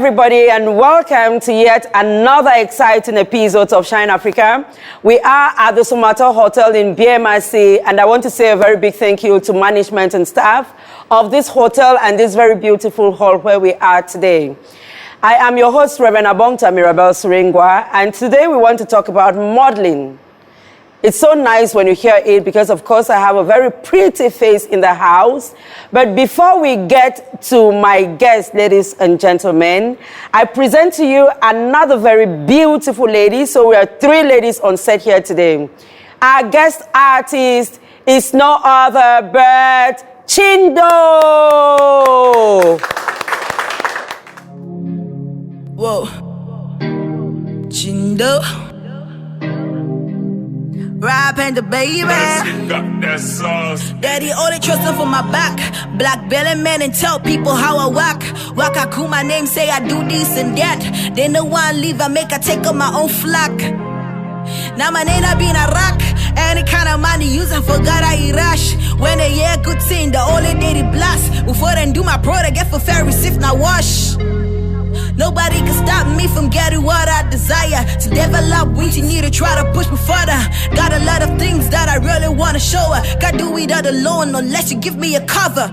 everybody, and welcome to yet another exciting episode of Shine Africa. We are at the Sumatra Hotel in BMRC, and I want to say a very big thank you to management and staff of this hotel and this very beautiful hall where we are today. I am your host, Reverend Abongta Mirabel Surengwa, and today we want to talk about modeling. It's so nice when you hear it because, of course, I have a very pretty face in the house. But before we get to my guests, ladies and gentlemen, I present to you another very beautiful lady. So we are three ladies on set here today. Our guest artist is no other but Chindo. Whoa, Chindo. Rap and the baby. Got that sauce. Daddy only trustin' for my back. Black belly man and tell people how I whack. Wakaku my name, say I do this and that. They no one leave, I make I take up my own flack. Now my name I be in a rock. Any kind of money use I forgot I rush. When they hear good thing, the only day they blast. Before then do my product, get for fair receipt, now wash. Nobody can stop me from getting what I desire. To develop wings, you need to try to push me further. Got a lot of things that I really wanna show her. Can't do it all alone unless you give me a cover.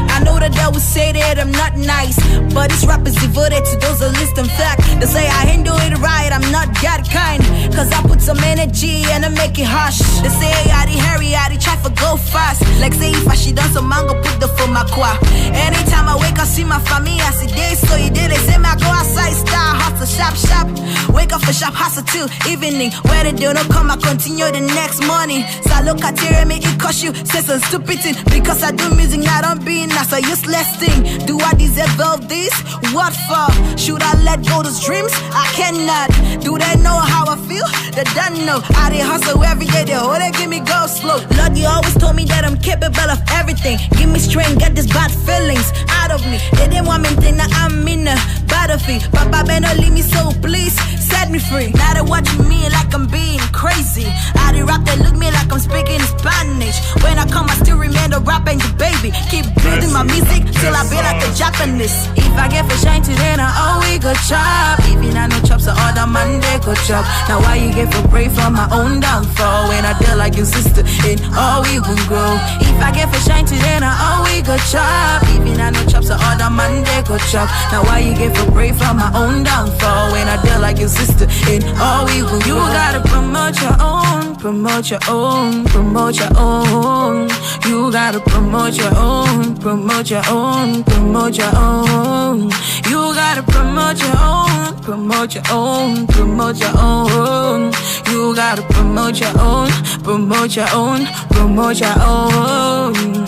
I know that they will say that I'm not nice, but this rap is devoted to those that listen fact. They say I handle it right, I'm not that kind. Cause I put some energy and I make it harsh. They say I di hurry, I di try for go fast. Like say if I she done some mango, put the for my qua. Anytime I wake up, see my family, I see days. So you did it, say I go outside, style, hustle, shop. Wake up for shop, hustle till evening. When they don't come, I continue the next morning. So I look at it, me, it cost you, say some stupid thing. Because I do music, not on being nice. A useless thing. Do I deserve all this? What for? Should I let go those dreams? I cannot. Do they know how I feel? They don't know. I dey hustle every day. They hold it, give me go slow. Lord, you always told me that I'm capable of everything. Give me strength, get these bad feelings out of me. They didn't want me to think that I'm in a battlefield. Papa, better leave me, so please set me free. Now they watching me like I'm being crazy. I dey rap, they look me like I'm speaking Spanish. When I come, I still remain the rap and the baby. Keep building my music till I be like a Japanese. If I get for shine today, now all we go chop. Even I no chops, the other man they go chop. Now why you get for pray for my own downfall? When I deal like your sister, and all we will grow. If I get for shine today, now all we go chop. Even I no chops, the other man they go chop. Now why you get for pray for my own downfall? When I deal like your sister, and all we will grow. You gotta promote your own, promote your own, promote your own. You gotta promote your own, promote your own, promote your own. You gotta promote your own, promote your own, promote your own. You gotta promote your own, promote your own, promote your own.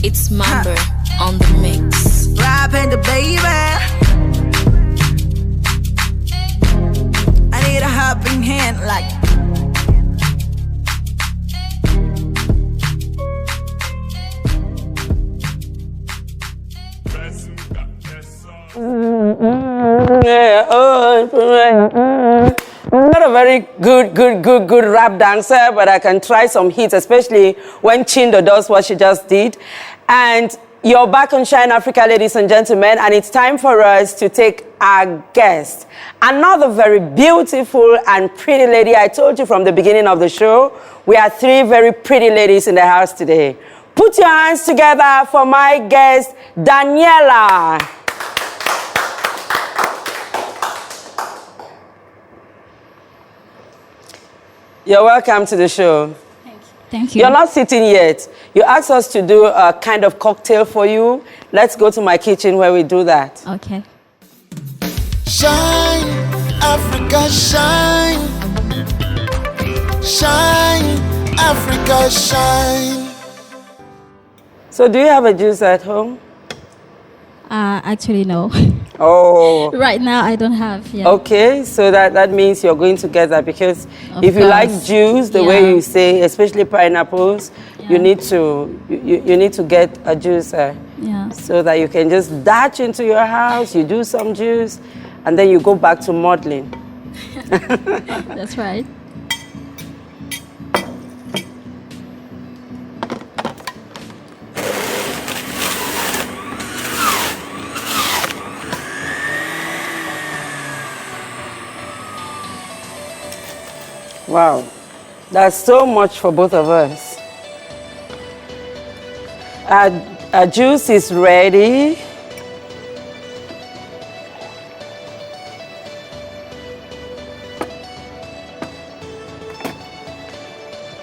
It's Mamber on the mix. Rap and the baby. I need a helping hand like. Not a very good rap dancer, but I can try some hits, especially when Chindo does what she just did. And you're back on Shine Africa, ladies and gentlemen, and it's time for us to take our guest. Another very beautiful and pretty lady. I told you from the beginning of the show, we are three very pretty ladies in the house today. Put your hands together for my guest, Daniella. You're welcome to the show. Thank you. You're not sitting yet. You asked us to do a kind of cocktail for you. Let's go to my kitchen where we do that. Okay. Shine, Africa, shine. Shine, Africa, shine. So do you have a juice at home? Actually, no. Oh. Right now, I don't have. Yeah. Okay, so that means you're going to get that because Of if you like course. juice, the way you say, especially pineapples, you need to get a juicer. Yeah. So that you can just dash into your house, you do some juice, and then you go back to modeling. That's right. Wow. That's so much for both of us. Our juice is ready.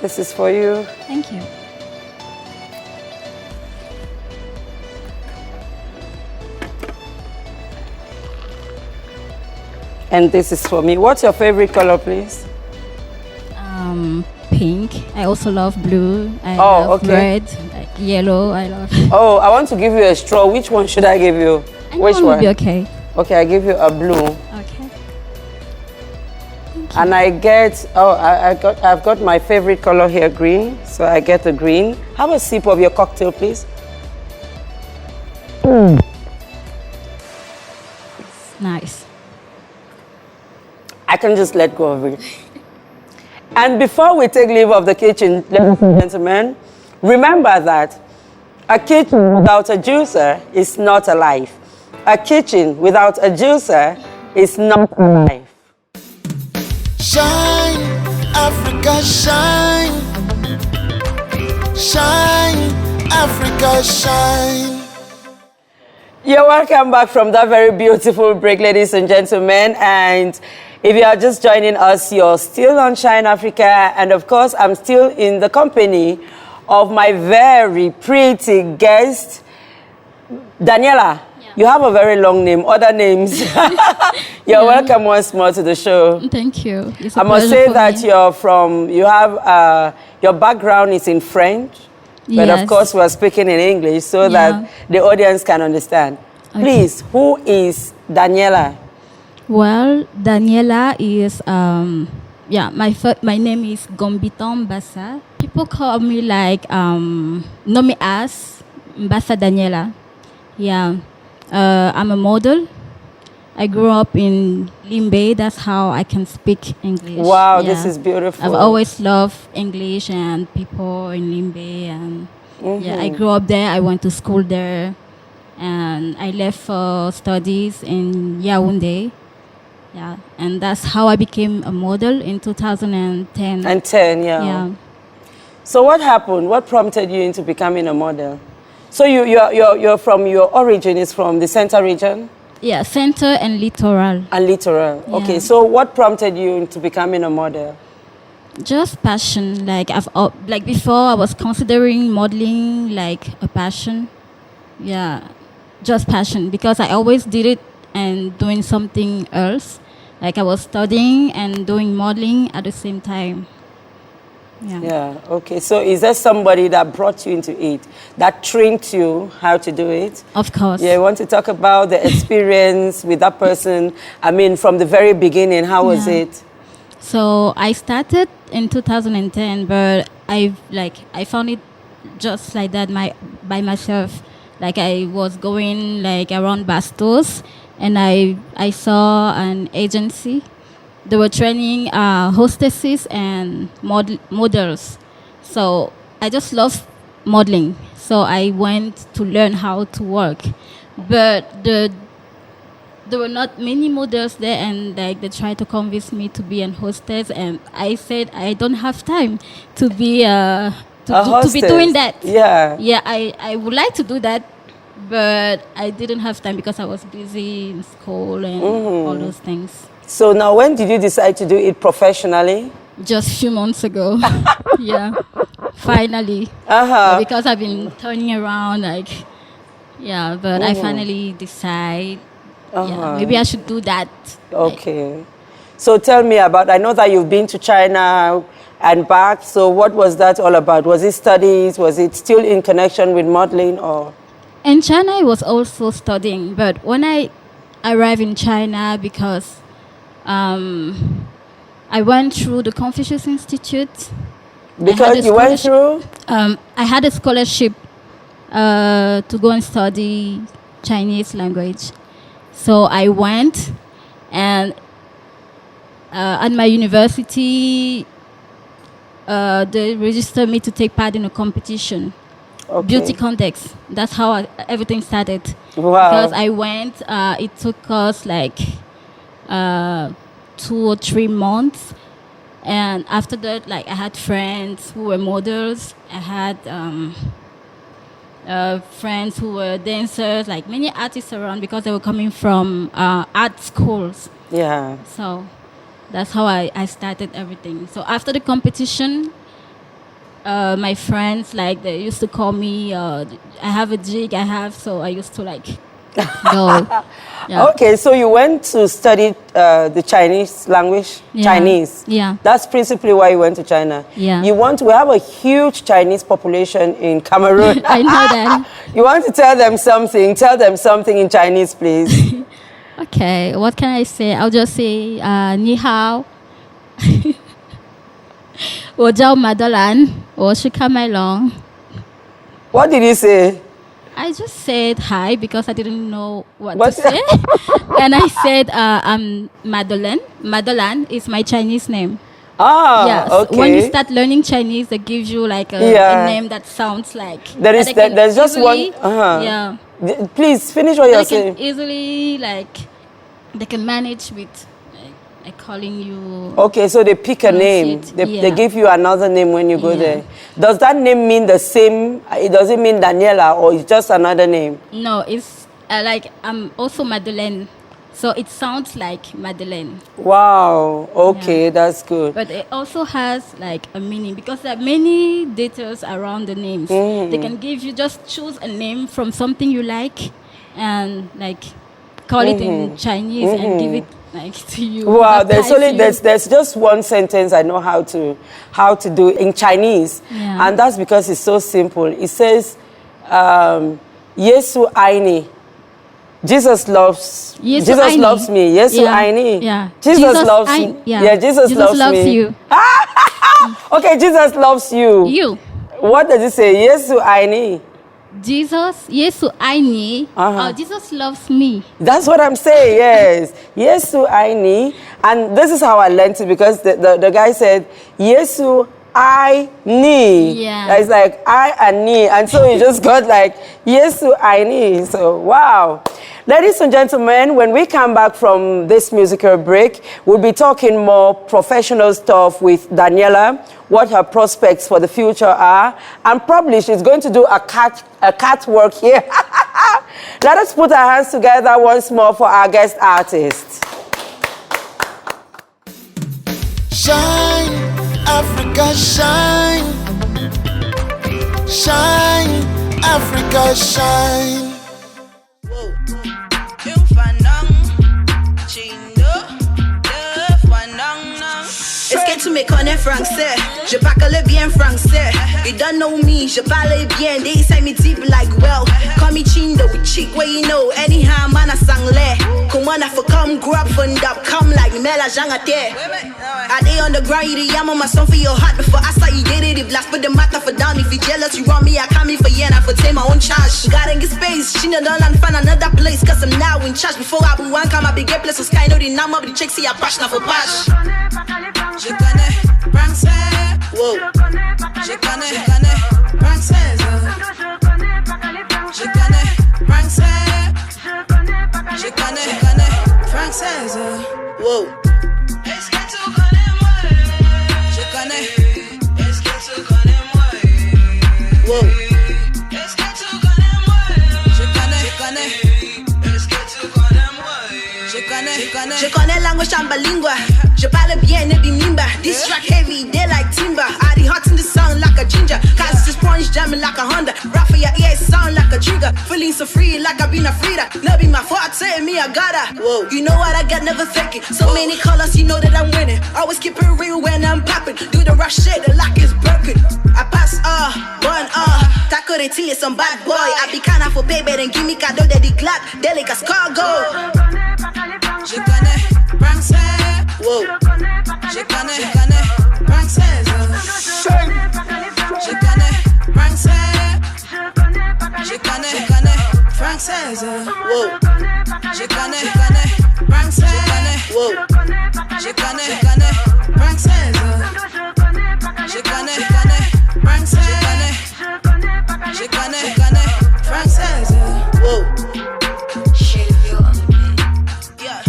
This is for you. Thank you. And this is for me. What's your favorite color, please? Pink. I also love blue. I Oh, love okay. red, yellow. I love. Oh, I want to give you a straw. Which one should I give you? Which Anyone will one? be okay. Okay, I give you a blue. Okay. And I get, I've got my favorite color here, green. So I get the green. Have a sip of your cocktail, please. Nice. I can just let go of it. And before we take leave of the kitchen, ladies and gentlemen, remember that a kitchen without a juicer is not alive. A kitchen without a juicer is not alive. Shine, Africa, shine. Shine, Africa, shine. You're welcome back from that very beautiful break, ladies and gentlemen. And if you are just joining us, you're still on Shine Africa. And of course, I'm still in the company of my very pretty guest, Daniella. Yeah. You have a very long name, other names. You're welcome once more to the show. Thank you. It's a I must pleasure say for that me. you have, your background is in French. But of Yes. course, we are speaking in English so that the audience can understand. Okay. Please, who is Daniella? Well, Daniella is my name is Gombiton Mbassa. People call me like know me as Mbassa Daniella. Yeah, I'm a model. I grew up in Limbe. That's how I can speak English. Wow, Yeah. this is beautiful. I've always loved English and people in Limbe, and I grew up there. I went to school there, and I left for studies in Yaoundé. Yeah, and that's how I became a model in 2010. And 10, yeah. Yeah. So what happened? What prompted you into becoming a model? So you're from, your origin is from the center region? Yeah, center and littoral. And littoral. Yeah. Okay, so what prompted you into becoming a model? Just passion. Like like before, I was considering modeling like a passion. Yeah, just passion because I always did it and doing something else. Like I was studying and doing modeling at the same time. Yeah. Yeah, okay. So is there somebody that brought you into it, that trained you how to do it? Of course. Yeah, I want to talk about the experience with that person. I mean, from the very beginning, how was Yeah. it? So I started in 2010, but I found it just like that by myself. Like I was going like around Bastos, and I saw an agency. They were training hostesses and models. So I just love modeling. So I went to learn how to work, but there were not many models there, and like they tried to convince me to be an hostess, and I said I don't have time to be to be hostess. doing that. Yeah. Yeah, I would like to do that, but I didn't have time because I was busy in school and all those things. So now, when did you decide to do it professionally? Just a few months ago. Yeah, finally. Because I've been turning around, like, yeah, but I finally decide, yeah, maybe I should do that. Okay. So tell me about, I know that you've been to China and back, so what was that all about? Was it studies? Was it still in connection with modeling, or? In China, I was also studying, but when I arrived in China, because I went through the Confucius Institute. Because you went through? I had a scholarship to go and study Chinese language. So I went, and at my university, they registered me to take part in a competition. Okay. Beauty contest. That's how everything started. Wow. Because I went, it took us like 2 or 3 months And after that, like I had friends who were models. I had friends who were dancers, like many artists around because they were coming from art schools. Yeah. So that's how I started everything. So after the competition, my friends, like, they used to call me, I have a jig, so I used to like go. Yeah. Okay, so you went to study the Chinese language? Yeah. Chinese? Yeah. That's principally why you went to China? Yeah. We have a huge Chinese population in Cameroon. I know that. You want to tell them something in Chinese, please. Okay, what can I say? I'll just say, ni hao. 我叫马德兰，我是卡麦隆. What did you say? I just said hi because I didn't know what What's to say. And I said, I'm Madeleine. Madeleine is my Chinese name. Ah, Yes. okay. When you start learning Chinese, they give you like a name that sounds like. There's just easily, one. Uh-huh. Yeah. Please finish what you're They saying. can easily, like, they can manage with like calling you. Okay, so they pick a name. They Yeah. give you another name when you go Yeah. there. Does that name mean the same? Does it mean Daniella or it's just another name? No, it's like I'm also Madeleine. So it sounds like Madeleine. Wow. Okay, Yeah. that's good. But it also has like a meaning because there are many details around the names. They can give you, just choose a name from something you like and like call it in Chinese and give it like to you. Wow, baptize you. there's just one sentence I know how to do in Chinese, Yeah. and that's because it's so simple. It says, Yesu aini. Jesus loves me. Yesu aini. Yeah. Jesus loves me. Yeah. Jesus loves me. you. Okay, Jesus loves you. You. What does it say? Yesu aini. Jesus, Yesu aini. Oh, Jesus loves me. That's what I'm saying, yes. Yesu aini. And this is how I learned it because the guy said, Yesu I ni. Yeah. It's like I and ni. And so he just got like Yesu I ni. So wow. Ladies and gentlemen, when we come back from this musical break, we'll be talking more professional stuff with Daniella, what her prospects for the future are, and probably she's going to do a catwalk here. Let us put our hands together once more for our guest artist. Shine, Africa, shine. Shine, Africa, shine. Est-ce que tu me connais français? Je parle bien français. You don't know me, je parle bien. They say me deep like well. Call me Chindo with chick where you know. Anyhow, man, I sang le. Come on, I for come, grow up, fund up, come like Mela Jangate. I day on the ground, you the yam on my song for your heart. Before I saw you did it, if last put the matter for down. If you jealous, you want me, I come in for you and I for take my own charge. Gotta get space, she know don't find another place. Cause I'm now in charge. Before I one come, I be get place. So sky know the number, the chicks see a passion for pash. Je connais français. Wow. Je connais français. Je connais français. Je connais française. Wow. Est-ce que tu connais moi? Je connais. Est-ce que tu connais moi? Wow. Est-ce que tu connais moi? Je connais. Est-ce que tu connais moi? Je connais langue chambalingua. Je parle bien, ne be mimba. This track heavy, they like timber. I the hot in the sound like a ginger. Cause this sponge jamming like a Honda. Rap for your ears sound like a trigger. Feeling so free like I been a Frida. No be my fault, say me I gotta. Whoa. You know what I got, never fake it. So many colors, you know that I'm winning. Always keep it real when I'm popping. Do the rush shit like it's broken. I pass one Taco de tea, some bad boy. I be kinda for baby, then give me cadeau de the glad. Delica's cargo. Je connais français. Wow. Je connais française. Je connais français. Je connais française. Wow. Je connais français. Wow. Je connais française. Je connais français. Je connais française. Wow. Yeah.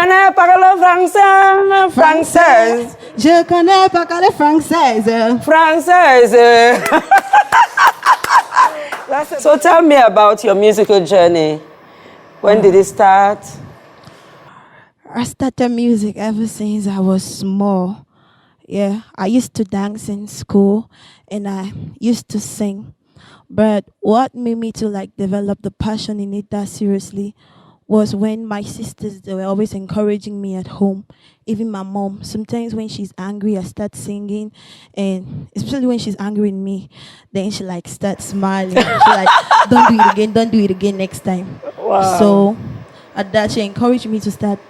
connais pas le français, française, Je connais pas que les Françaises. française. So tell me about your musical journey. When did it start? I started music ever since I was small. Yeah, I used to dance in school and I used to sing. But what made me to like develop the passion in it that seriously was when my sisters, they were always encouraging me at home. Even my mom, sometimes when she's angry, I start singing, and especially when she's angry with me, then she like starts smiling. She like, don't do it again next time. Wow. So at that, she encouraged me to start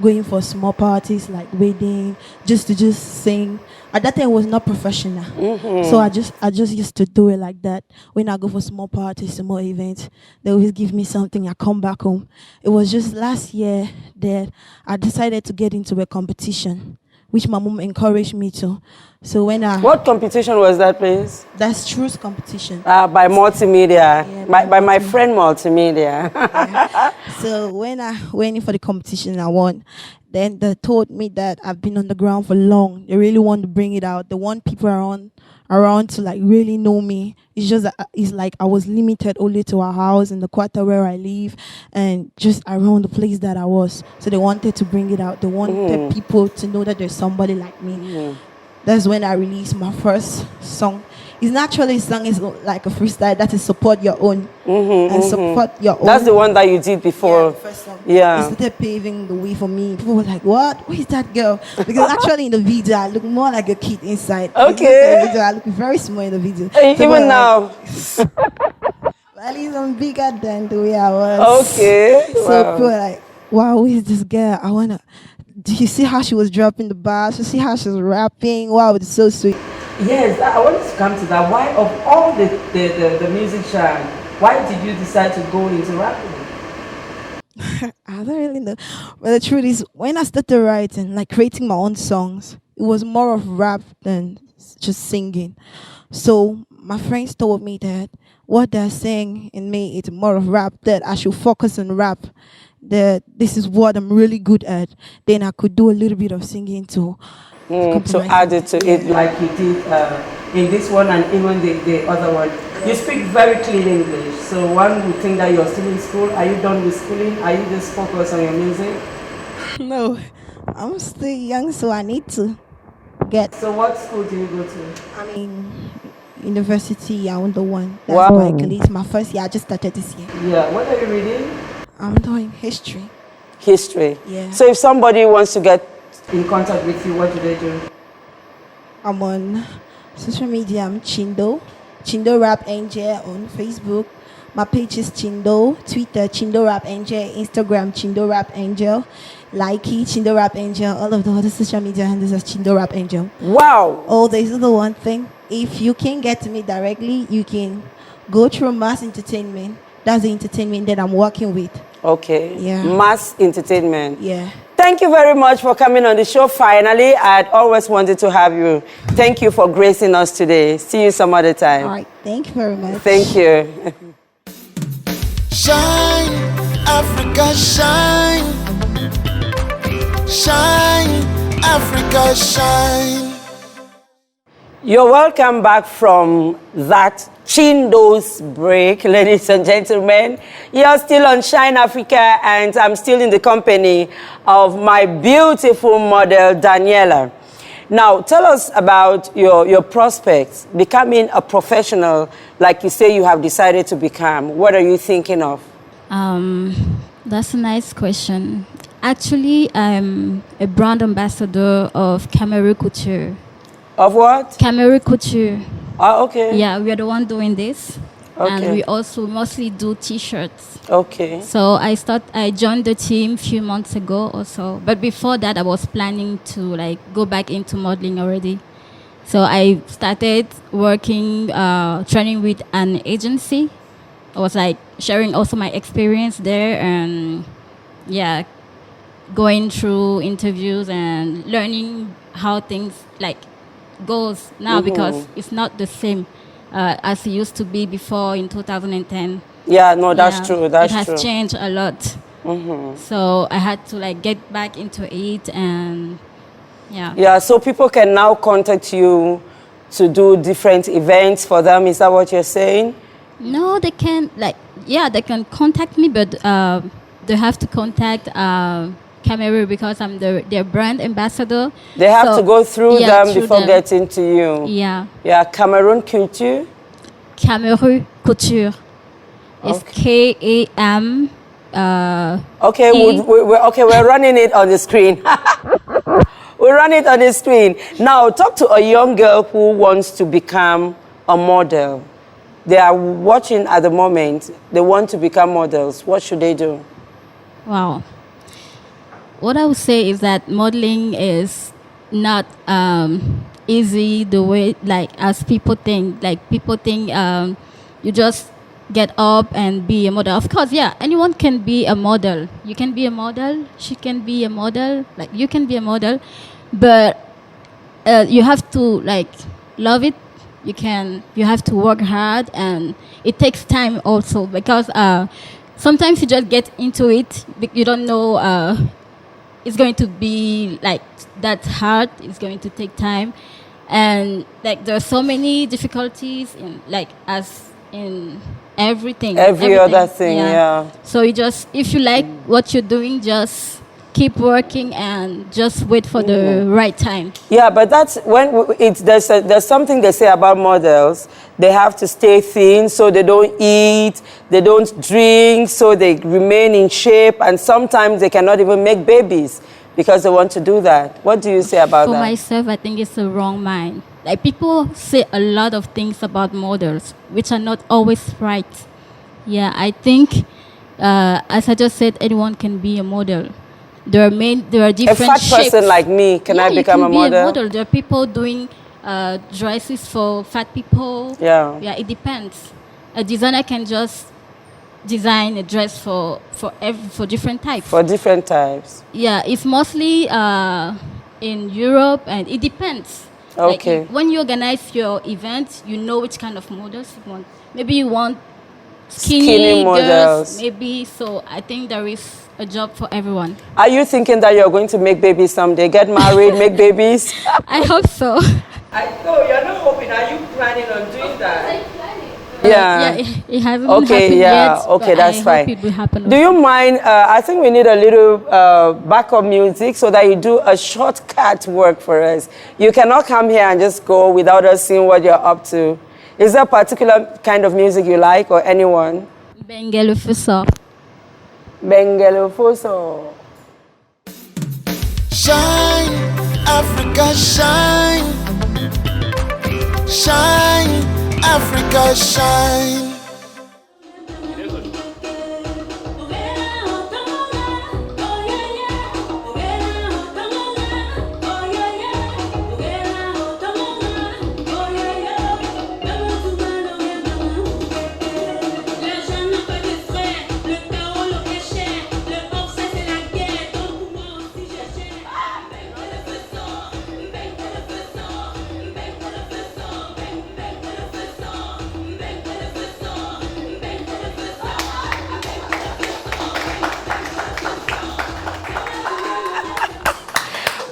going for small parties like wedding, just to sing. At that time, it was not professional, so I just used to do it like that. When I go for small parties, small events, they always give me something. I come back home. It was just last year that I decided to get into a competition, which my mom encouraged me to. So when What competition was that, please? that's truth competition. By Multimedia, Yeah, by my friend Multimedia. So when I went in for the competition, I won. Then they told me that I've been on the ground for long. They really want to bring it out. They want people around to like really know me. It's just that it's like I was limited only to our house and the quarter where I live and just around the place that I was. So they wanted to bring it out. They wanted people to know that there's somebody like me. That's when I released my first song. It's not actually a song, it's like a freestyle. That is support your own. And support your own. That's the one that you did before. Yeah, the first song. Yeah. It started paving the way for me. People were like, what? Who is that girl? Because actually in the video, I look more like a kid inside. Okay. In the video, I look very small in the video. Even now. At least I'm bigger than the way I was. Okay. So Wow. people were like, wow, who is this girl? I wanna. Do you see how she was dropping the bars? You see how she was rapping? Wow, it's so sweet. Yes, I wanted to come to that. Why, of all the musicians, why did you decide to go into rapping? I don't really know. But the truth is, when I started writing, like creating my own songs, it was more of rap than just singing. So my friends told me that what they're saying in me is more of rap, that I should focus on rap, that this is what I'm really good at. Then I could do a little bit of singing too. To add it to it like you did in this one and even the other one. You speak very clean English, so one would think that you're still in school. Are you done with schooling? Are you just focused on your music? No, I'm still young, so I need to get. So what school do you go to? I mean, university, I'm the one. That's Wow. why at least my first year, I just started this year. Yeah, what are you reading? I'm doing history. History. Yeah. So if somebody wants to get in contact with you, what do they do? I'm on social media. I'm Chindo Rap Angel on Facebook. My page is Chindo. Twitter, Chindo Rap Angel. Instagram, Chindo Rap Angel. Likey, Chindo Rap Angel. All of the other social media handles as Chindo Rap Angel. Wow. Oh, there's the one thing. If you can't get to me directly, you can go through Mass Entertainment. That's the entertainment that I'm working with. Okay. Yeah. Mass Entertainment. Yeah. Thank you very much for coming on the show. Finally, I'd always wanted to have you. Thank you for gracing us today. See you some other time. All right. Thank you very much. Thank you. Shine, Africa, shine. Shine, Africa, shine. You're welcome back from that Chindo's break, ladies and gentlemen. You're still on Shine Africa, and I'm still in the company of my beautiful model, Daniella. Now, tell us about your prospects, becoming a professional, like you say you have decided to become. What are you thinking of? That's a nice question. Actually, I'm a brand ambassador of Cameroon Couture. Of what? Cameroon Couture. Oh, okay. Yeah, we are the one doing this. Okay. And we also mostly do T-shirts. Okay. So I joined the team a few months ago or so. But before that, I was planning to like go back into modeling already. So I started working, training with an agency. I was like sharing also my experience there and yeah, going through interviews and learning how things like goes now because it's not the same as it used to be before in 2010. Yeah, no, that's true. That's it has true. changed a lot. So I had to like get back into it, and yeah. Yeah, so people can now contact you to do different events for them. Is that what you're saying? No, they can they can contact me, but they have to contact Cameroon because I'm their brand ambassador. They have So, to go through yeah, them through before them. getting to you. Yeah, Yeah, Cameroon Culture. Cameroon Couture. It's KAM. Okay, E. we're running it on the screen. We'll run it on the screen. Now, talk to a young girl who wants to become a model. They are watching at the moment. They want to become models. What should they do? Wow. What I would say is that modeling is not easy the way as people think. Like people think you just get up and be a model. Of course, yeah, anyone can be a model. You can be a model. She can be a model. Like you can be a model, but you have to love it. You have to work hard, and it takes time also because sometimes you just get into it. You don't know it's going to be like that hard. It's going to take time, and there are so many difficulties in everything. Every other thing, yeah. So if you like what you're doing, just keep working and just wait for the right time. Yeah, but that's when there's something they say about models. They have to stay thin, so they don't eat, they don't drink, so they remain in shape, and sometimes they cannot even make babies because they want to do that. What do you say about For that? myself, I think it's a wrong mind. Like people say a lot of things about models, which are not always right. Yeah, I think, as I just said, anyone can be a model. There are different A fat shapes. person like me, can I become you can a model? Be a model. There are people doing dresses for fat people. Yeah. Yeah, it depends. A designer can just design a dress for different types. For different types. Yeah, it's mostly in Europe, and it depends. Okay. When you organize your event, you know which kind of models you want. Maybe you want skinny models. girls, maybe. So I think there is a job for everyone. Are you thinking that you're going to make babies someday? Get married, make babies? I hope so. No, you're not hoping. Are you planning on doing that? Yeah, it hasn't happened yet. Okay, but that's I fine. Hope it will happen. Do you mind? I think we need a little backup music so that you do a shortcut work for us. You cannot come here and just go without us seeing what you're up to. Is there a particular kind of music you like, or anyone? Bengele Fuso. Bengele Fuso. Shine, Africa, shine. Shine, Africa, shine.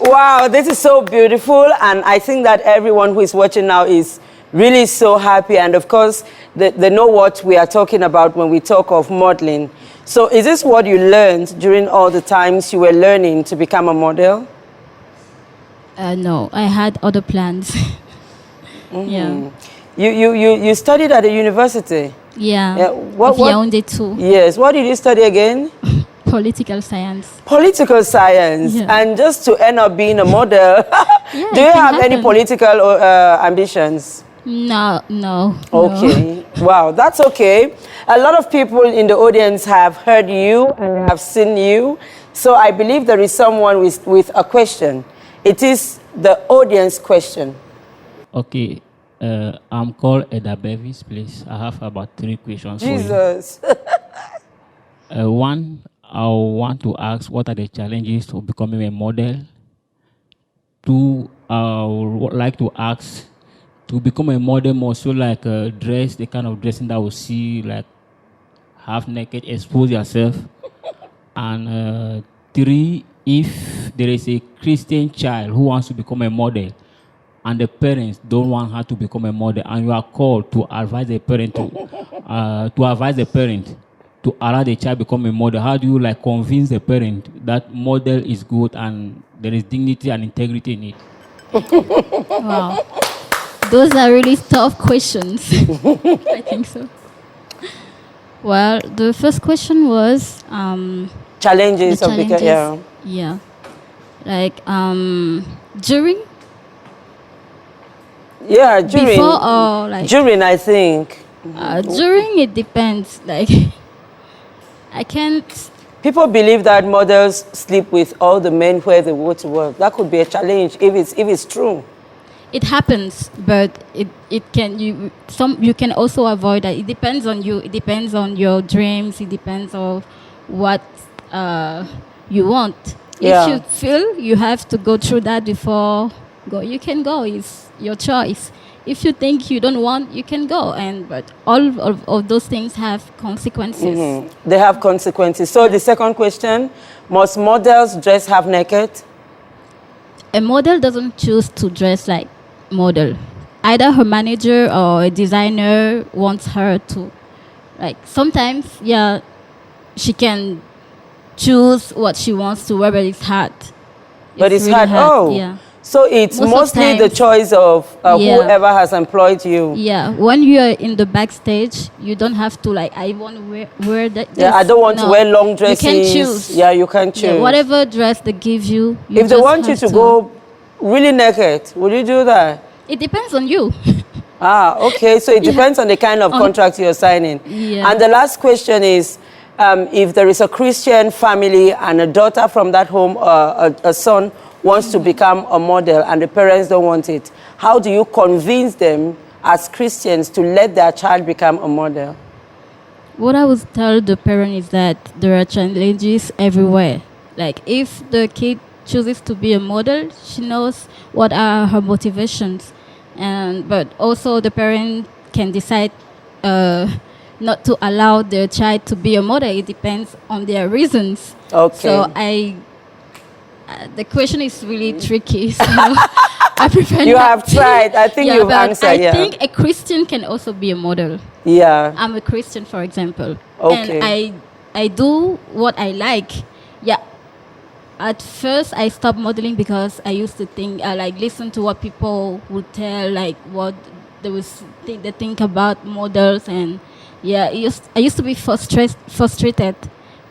Wow, this is so beautiful, and I think that everyone who is watching now is really so happy, and of course, they know what we are talking about when we talk of modeling. So is this what you learned during all the times you were learning to become a model? No, I had other plans. Yeah. You studied at the university? Yeah. What? Of Yaoundé too. Yes. What did you study again? Political science. Political science. Yeah. And just to end up being a model. Yeah, Do you it can have any happen. political ambitions? No. Okay. Wow, that's okay. A lot of people in the audience have heard you and have seen you. So I believe there is someone with a question. It is the audience question. Okay. I'm called Eda Bevis, please. I have about 3 questions for you. Jesus. One, I want to ask what are the challenges to becoming a model? 2, I would like to ask to become a model more so like dress, the kind of dressing that we see like half naked, expose yourself. And 3, if there is a Christian child who wants to become a model, and the parents don't want her to become a model, and you are called to advise the parent to allow the child become a model, how do you like convince the parent that model is good and there is dignity and integrity in it? Wow. Those are really tough questions. I think so. Well, the first question was Challenges the of becoming, challenges. Yeah. Like during, yeah, during, before, or like during, I think. during, it depends. Like I can't. People believe that models sleep with all the men where they go to work. That could be a challenge if it's true. It happens, but it can you can also avoid that. It depends on you. It depends on your dreams. It depends on what you want. Yeah. If you feel you have to go through that before go, you can go. It's your choice. If you think you don't want, you can go. But all of those things have consequences. Mm-hmm. They have consequences. So the second question, must models dress half naked? A model doesn't choose to dress like model. Either her manager or a designer wants her to. Like sometimes, yeah, she can choose what she wants to wear, but it's hard. But it's really hard. Oh, yeah. So it's Most of mostly the times, choice of yeah. whoever has employed you. Yeah, when you are in the backstage, you don't have to like, I want to wear that. Yeah, I don't want to wear long dresses. You can choose. Yeah, you can choose. Yeah, whatever dress they give you. If they want you to go really naked, would you do that? It depends on you. Ah, okay. So it depends on the kind of contract you're signing. Yeah. And the last question is, if there is a Christian family and a daughter from that home, a son wants to become a model and the parents don't want it, how do you convince them as Christians to let their child become a model? What I would tell the parent is that there are challenges everywhere. Like if the kid chooses to be a model, she knows what are her motivations. But also the parent can decide not to allow their child to be a model. It depends on their reasons. Okay. So the question is really tricky. So I prefer You not have to. tried. I think you've but answered. I think a Christian can also be a model. Yeah. I'm a Christian, for example. Okay. And I do what I like. Yeah. At first, I stopped modeling because I used to think, listen to what people would tell, like what they think about models, and yeah, I used to be frustrated,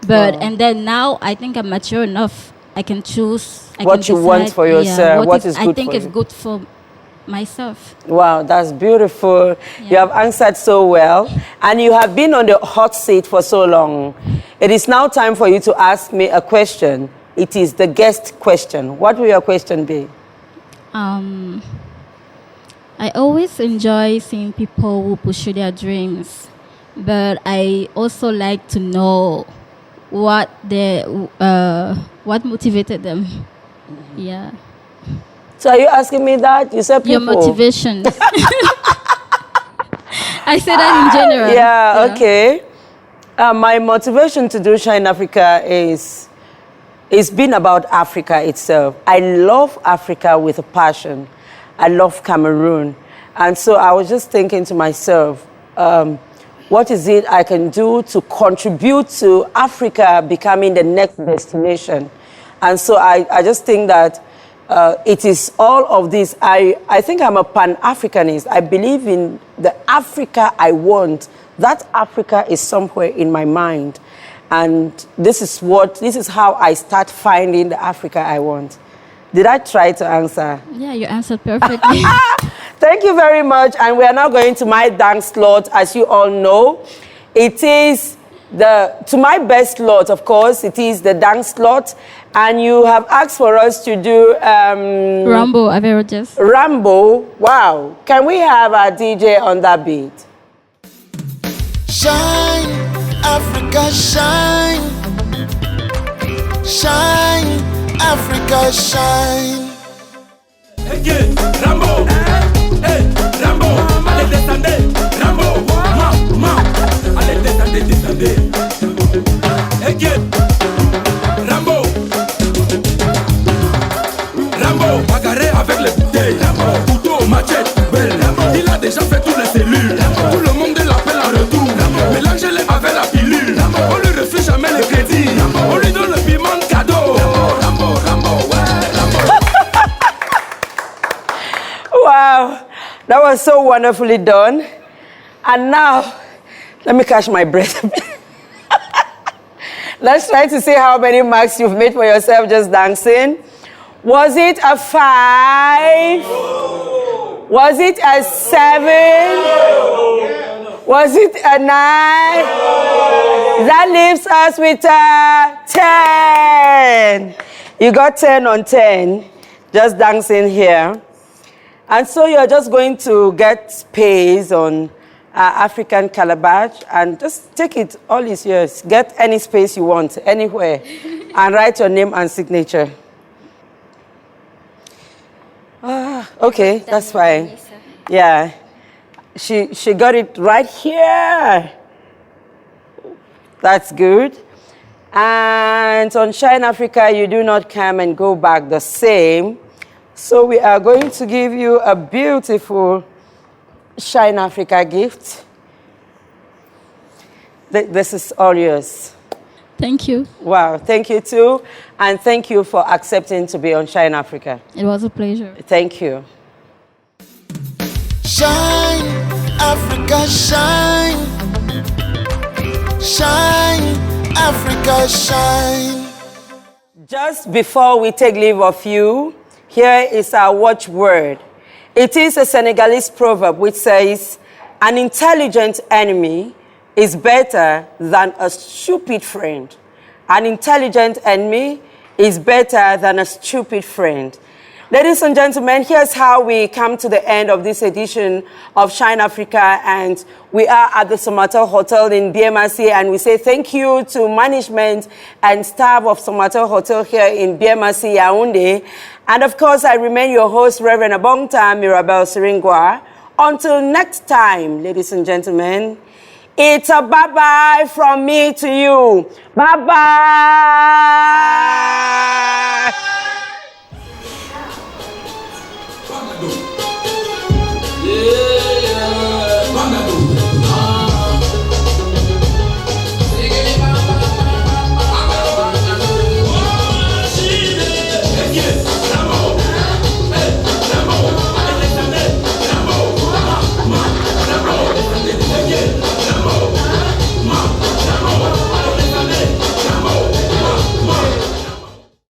but and then now I think I'm mature enough. I can choose what you want for yourself. What is good for you. I think is good for myself. Wow, that's beautiful. Yeah. You have answered so well, and you have been on the hot seat for so long. It is now time for you to ask me a question. It is the guest question. What will your question be? I always enjoy seeing people who pursue their dreams, but I also like to know what motivated them. Yeah. So are you asking me that? You said people. Your motivations. I said that in general. Yeah, okay. My motivation to do Shine Africa is it's been about Africa itself. I love Africa with a passion. I love Cameroon. And so I was just thinking to myself, what is it I can do to contribute to Africa becoming the next destination? And so I just think that it is all of this. I think I'm a Pan-Africanist. I believe in the Africa I want. That Africa is somewhere in my mind. And this is how I start finding the Africa I want. Did I try to answer? Yeah, you answered perfectly. Thank you very much. And we are now going to my dance slot. As you all know, it is to my best slot, of course, it is the dance slot. And you have asked for us to do... Rambo, Averages. Rambo, wow. Can we have our DJ on that beat? Shine, Africa, shine. Shine, Africa, shine. Hey, Rambo, hey, Rambo, allez descendez, Rambo, allez descendez. Hey, Rambo, bagarré avec les bouteilles. Couteau, machette, belle. Il a déjà fait toutes les cellules. Tout le monde l'appelle en retour. Mélangez-les avec la pilule. On lui refuse jamais le crédit. On lui donne le piment de cadeau. Rambo, Rambo, ouais, Rambo. Wow, that was so wonderfully done. And now, let me catch my breath. Let's try to see how many marks you've made for yourself just dancing. Was it a 5? No. Was it a 7? No. Was it a 9? No. That leaves us with a 10. You got 10 on 10, just dancing here. And so you're just going to get space on African calabash and just take it, all is yours. Get any space you want, anywhere, and write your name and signature. Okay, that's fine. Yeah, she got it right here. That's good. And on Shine Africa, you do not come and go back the same. So we are going to give you a beautiful Shine Africa gift. This is all yours. Thank you. Wow, thank you too. And thank you for accepting to be on Shine Africa. It was a pleasure. Thank you. Shine, Africa, shine. Shine, Africa, shine. Just before we take leave of you, here is our watchword. It is a Senegalese proverb which says, an intelligent enemy is better than a stupid friend. An intelligent enemy is better than a stupid friend. Ladies and gentlemen, here's how we come to the end of this edition of Shine Africa, and we are at the Somatel Hotel in BMRC, and we say thank you to management and staff of Somatel Hotel here in BMRC, Yaoundé. And of course, I remain your host, Reverend Abongta Mirabel Siringwa. Until next time, ladies and gentlemen, it's a bye-bye from me to you. Bye-bye.